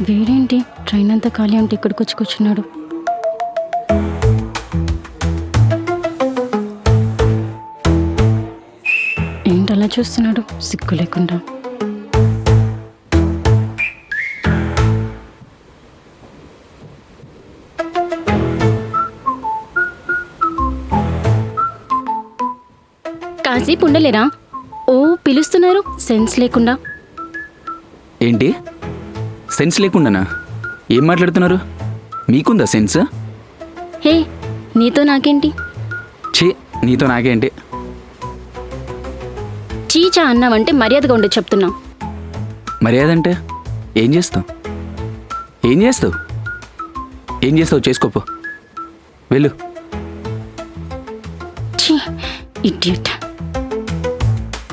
వీడేంటి ట్రైన్ అంతా ఖాళీ అంటే ఇక్కడికి వచ్చి కూర్చున్నాడు. ఏంటలా చూస్తున్నాడు సిగ్గు లేకుండా. కాసేపు ఉండలేరా? ఓ పిలుస్తున్నారు సెన్స్ లేకుండా. ఏంటి సెన్స్ లేకుండానా? ఏం మాట్లాడుతున్నారు? మీకుందా సెన్స్? హే నీతో నాకేంటి? ఛీ, నీతో నాకేంటి? చీచా అన్నావంటే మర్యాదగా ఉండే చెప్తున్నా. మర్యాద అంటే ఏం చేస్తావు? ఏం చేస్తావు? ఏం చేస్తావు చేసుకోపో, వెళ్ళు. ఛీ ఇడియట్.